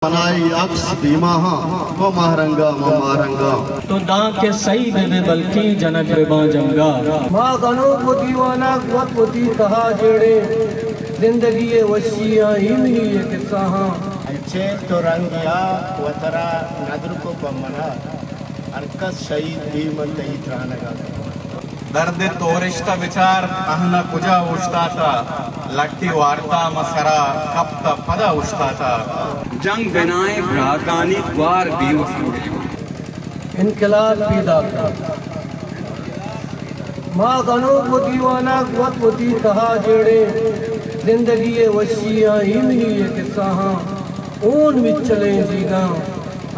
मनाई अक्स बीमाहा वो महरंगा तो दां के सही देवे बल्कि जनक बेबा जंगा माँ गनो को दीवाना वत होती कहा जेड़े जिंदगी ये वशिया ही ये किस्सा अंचे तो रंगिया वतरा नदर को बमना अरकस शहीद भीमन तई त्रानगा दर्द तोरिश्ता विचार अहना कुजा उश्ताता लट्टी वार्ता मसरा कप्ता पदा उश्ताता जंग बनाए भ्रातानी द्वार बेवस इनकलाब पैदा माँ गनो को दीवाना वत होती कहा जेड़े जिंदगी ये वशिया ही ये किस्सा ऊन में चले जीगा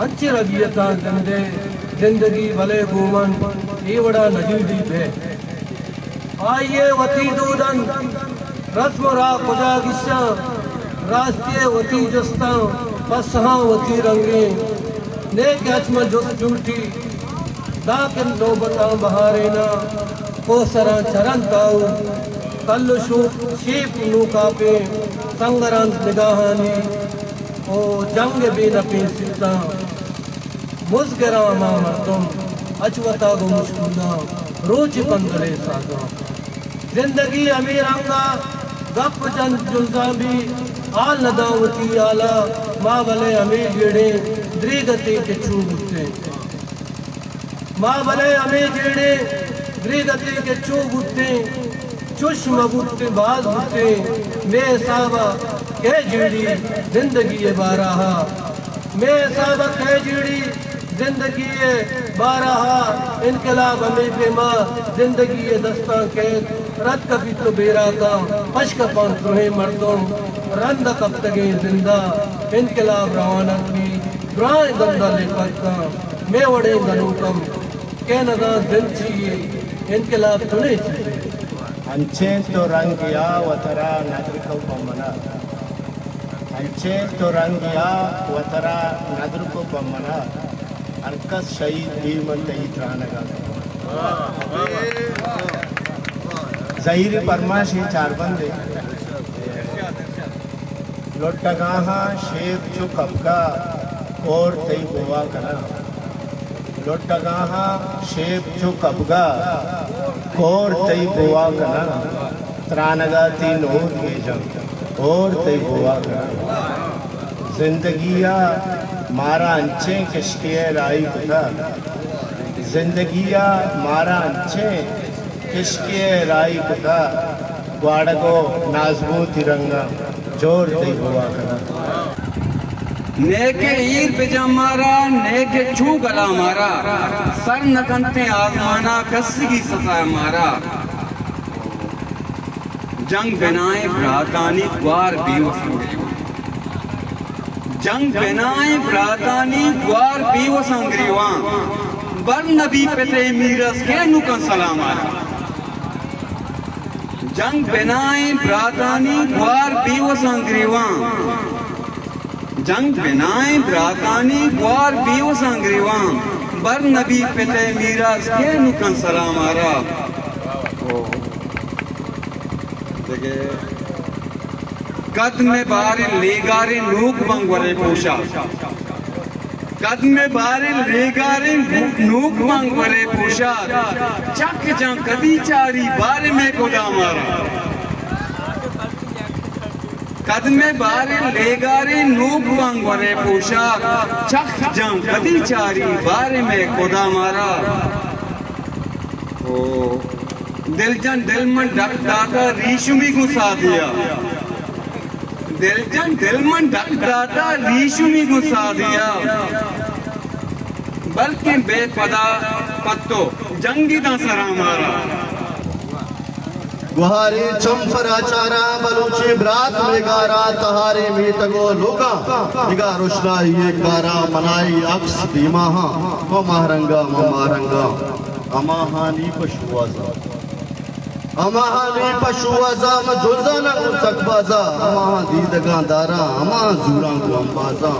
अच्छी रबियता जिंदे जिंदगी भले घूमन ये बड़ा नजीदी है आइए वती दूदन रस्म रा खुदा गिस्सा रास्ते वती जस्ता पसहा वती रंगे ने कैचम जुस झूठी दाकिन नौबता बहारे ना को सरा चरण ताऊ कल्लु शीप नूका पे संगरंत निगाहानी ओ जंग भी नपी सीता मुस्करा मामा तुम अचवता गो मुश्किला रोज पंदले सागा जिंदगी अमीरंगा गप चंद जुल्जा भी आल नदावती आला माँ भले अमीर जेड़े द्रिगति के छू गुत्ते माँ भले अमीर जेड़े द्रिगति के छू गुत्ते चुश मगुत्ते बाज गुत्ते मैं साबा कह जेड़ी जिंदगी ये बारहा मैं साबा कह जेड़ी जिंदगी ये बारहा इनकलाब अमीर माँ जिंदगी ये दस्ता कैद रत कभी तो बेरा का पश्क पान तुहे मर्दों रंद कब तगे जिंदा इनकलाब रवाना की दुआएं दंदा लेकर का मैं वड़े गनूकम के नदा दिल चाहिए इनकलाब तुने चाहिए अंचे तो रंगिया वतरा नदर को बमना अंचे तो रंगिया वतरा नदर को बमना अरकस शहीद भीमन तई त्रानगा जहीर परमाश ये चार बंदे लोटगाहा शेख चुक अबका और तई गोवा कना लोटगाहा शेख चुक अबगा और तई गोवा कना त्रानगा ती नोर ये जंग और तई गोवा कना जिंदगिया मारा अंचे किश्के राई खुदा जिंदगिया मारा अंचे किश्के राई खुदा ग्वाड़गो नाजबू तिरंगा जोर तई हुआ करा नेके ईर पिजा मारा नेके छू गला मारा सर नकनते आजमाना कस्सी सता मारा जंग बनाए भ्रातानी द्वार बेवस जंग बनाए भ्रातानी द्वार बेवस अंग्रीवा बर नबी पेते मीरस के नुकन सलामारा जंग बनाए भ्रातानी द्वार बेवस अंग्रीवा जंग बनाए भ्रातानी द्वार बेवस अंग्रीवा बर नबी पेते मीरस के नुकन सलामारा कद में बारे लेगारे नूक मंगवरे पोशा कद में बारे लेगारे नूक मंगवरे पोशा चक जं कदी चारी बारे में कोदा मारा कद में बारे लेगारे नूक मंगवरे पोशा चक जं कदी चारी बारे में कोदा मारा ओ दिलजन दिल मन डक दाता रीशुमी गुस्सा दिया दिलजन दिल मन डक दाता रीशुमी गुस्सा दिया बल्कि बेपदा पत्तो जंगी दा सरा मारा गुहारी चंपरा चारा बलूची ब्रात मेगारा तहारे मीतगो लोगा निगा रोशना ये कारा मनाई अक्स बीमाहा वो महरंगा अमाहानी पशुवाजा अमाहानी पशुवाजा मजुलजाना सकबाजा अमाहा दीदगा दारा अमाहा जूड़ा को अंबाजा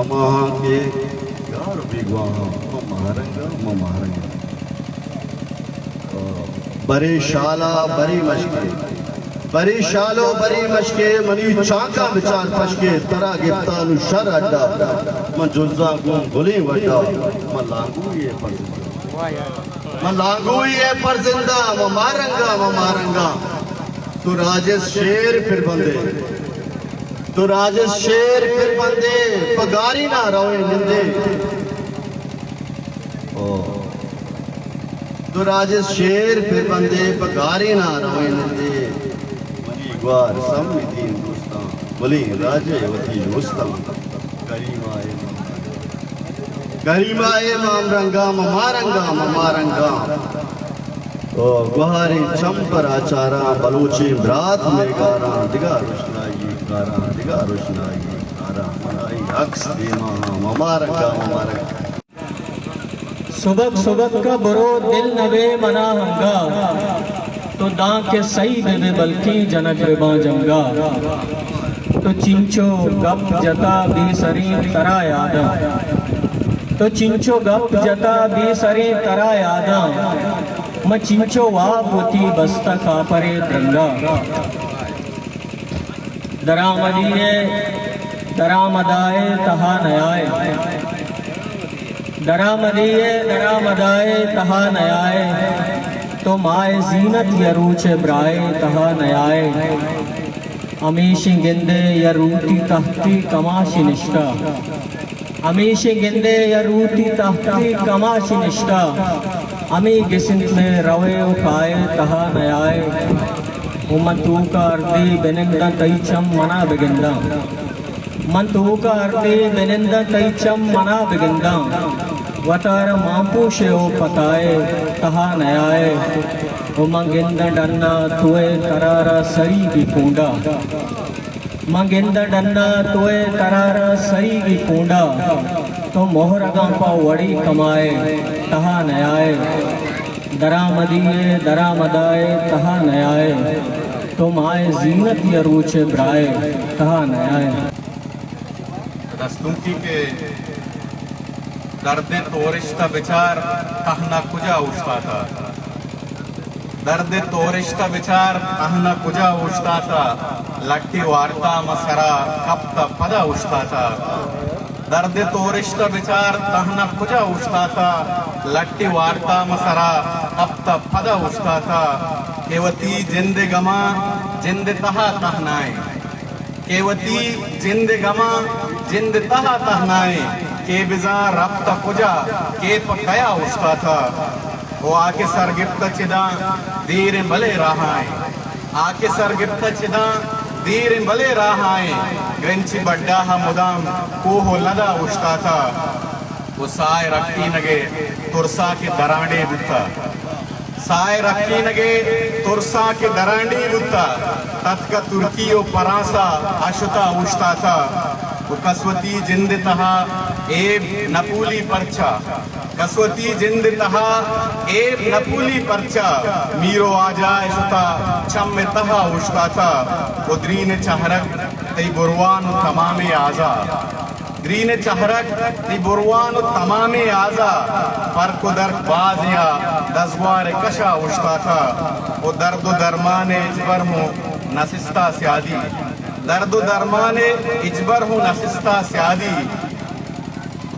अमाहा के यार बिगवाहा वो महरंगा बरे शाला बरी मशके बरी शालो बरी मशके मनी चाका विचार पशके तरा गिफ्तानु शर अड्डा मन जुज़ा गुम गुली वड्डा मन लांगू ये पर जिंदा मारंगा तू राजेश शेर फिर बंदे पगारी ना रोए निंदे तू राजेश शेर फिर बंदे पगारी ना रोए निंदे ग्वार सम्मिति हिंदुस्तान बोली राजे वती रुस्तम करीमाए मामरंगा ममारंगा ओ गुहारी चंपर आचारा बलूची रात में गारा दिगा रोशनाई गारा मनाई अक्स दीमा ममारंगा सुबक का बरो दिल नवे मना हंगा तो दां के सही दे बल्कि जनक बेबा जंगा तो चिंचो गप जता बेसरी तरा यादा तो चिंचो गप जता बेसरी तरा यादा म चिंचो वापुती बस्ता खापरे दंगा दरामदाए तहा नयाए दरामदाए तहा नयाए तो माए जीनत यरूच ब्राए तहा नयाए अमीशी गिंदे यरूती तहती कमाशी निष्ठा अमीशी गिंदे यरूती तहती कमाशी निष्ठा अमी गिसिंत में रवे उपाए तहा नयाए उमतू का अर्दी बेनिंदा तईचम मना बिगिंदा मंतू का अर्दी बेनिंदा तईचम मना बिगिंदा वतार मापूशे ओ पताए तहा नयाए मंगिंद डन्ना तुए तरारा सरी की कूंडा मंगिंद डन्ना तुए तरारा सरी की कूंडा तो मोहरगा पा वड़ी कमाए तहा नयाए दरामदाए तहा नयाए तो माए जीनत यरूच ब्राए तहा नयाए रस्तुंकी के दर्द तोरिश्ता विचार कहना कुजा उठता था दर्द तोरिश्ता विचार कहना कुजा उठता था लट्टी वार्ता मसरा कप्ता पदा उठता था दर्द तोरिश्ता विचार कहना कुजा उठता था लट्टी वार्ता मसरा कप्ता पदा उठता था केवती जिंद गमा जिंद तहा कहनाए केवती जिंद गमा जिंद तहा कहनाए के बिजा रब्ता कुजा के पकाया उठता था वो आके सरगिप्त चिदा दीर भले रहाए आके सरगिप्त चिदा दीर भले रहाए ग्रंची बड्डा मुदाम कोहो लदा उठता था वो साय रखी नगे तुरसा के दरांडे बुता साय रखी नगे तुरसा के दरांडी बुता तत्का तुर्कियो परासा अशुता उठता था वो कसवती जिंद तहा एब नपूली परचा कसवती जिंद तहा एब नपूली परचा मीरो आजाए शुता चम में तहा उठता था वो द्रीन चहरक तई बुरवान तमामे आजा द्रीन चहरक तई बुरवान तमामे आजा पर को दर्द बाजिया दसवार कशा उठता था वो दर्द दरमाने इजबर हूँ नसिस्ता स्यादी दर्द दरमाने इजबर हूँ नसिस्ता स्यादी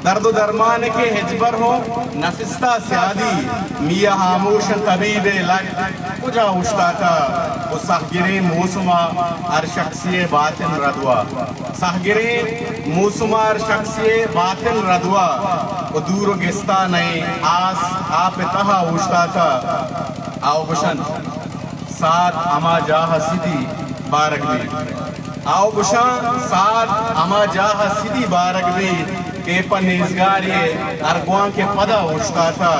दर्द दरमान के हिजबर हो नफिस्ता स्यादी मिया खामोश तबीबे लग कुजा उठता था वो सहगिरे मौसमा हर शख्सिये बातिन रदवा सहगिरे मौसमा हर शख्सिये बातिन रदवा वो दूर गिस्ता नहीं आस आप तहा उठता था आओ गुशन साथ अमा जाह सिदी बारक भी आओ गुशन साथ अमा जाह सिदी बारक भी के पनीजगारी अरगुआं के पदा उठता था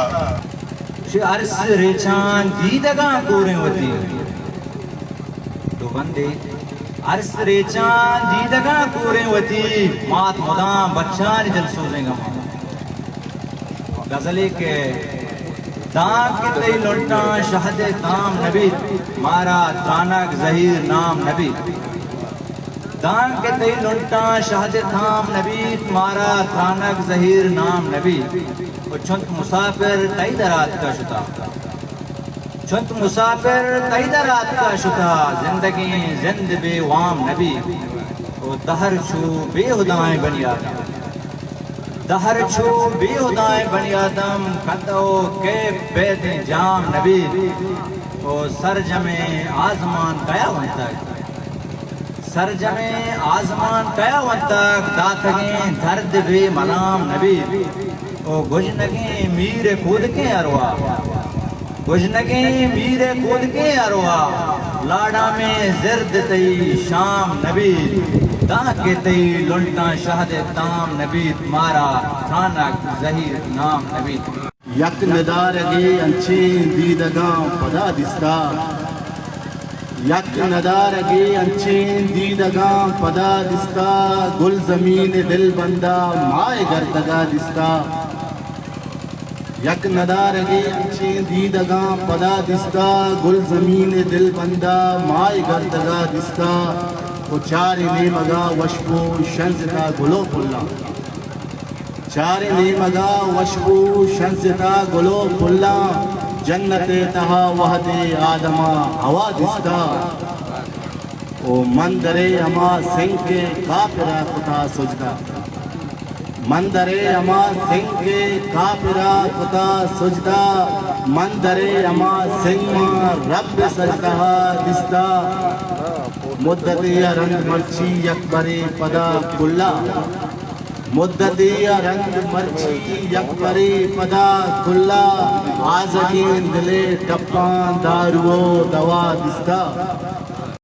अर्स रेचान दीदगा पूरे होती तो बंदे अर्स रेचान दीदगा पूरे होती मात मुदाम बच्चा नहीं जल सोचेगा गजले के दाग के तई लुटा शहद ताम नबी मारा तानक जहीर नाम नबी दान के तई लुटा शहद थाम नबी मारा थानक जहीर नाम नबी और चुंत मुसाफिर तई दरात का शुता चुंत मुसाफिर तईदा रात का शुता जिंदगी जिंद बेवाम नबी ओ दहर छू बेहुदाएं बनी आदम दहर छू बेहुदाएं बनी आदम कदो के बेद जाम नबी ओ सरजमे आजमान कया वंतक सरजमे आजमान कया वंतक दातगे दर्द बे मनाम नबी ओ गुजनगे मीर कूद के अरवा गुजनगे मीर कूद के अरवा लाडा में जिर्द तई शाम नबी दाके तई लुंटा शहद ताम नबी मारा थानक जहीर नाम नबी यक नदारगे अंचे दीदगा पदा दिस्ता यक नदारगे अंचे दीदगा पदा दिस्ता गुल जमीन दिल बंदा माए गर्दगा दिस्ता यक नदारगे अंचे दीदगा पदा दिस्ता गुल जमीन दिल बंदा माए गर्दगा दिस्ता चार ने मगा वशबू शंजता गुलो पुल्ला चार ने मगा वशबू शंजता गुलो पुल्ला जन्नते तहा वहदे आदमा हवा दिस्ता ओ मंदरे अमा सिंह के काफिरा कुता सुजदा मंदरे अमा सिंह के काफिरा कुता सुजदा मंदरे अमा सिंह रब सजदा दिस्ता मुद्दती रंग मर्ची यकबरे पदा कुल्ला मुद्दती रंग मर्ची यकबरे पदा कुल्ला आज़गीन दिले टप्पा दारुओ दवा दिस्ता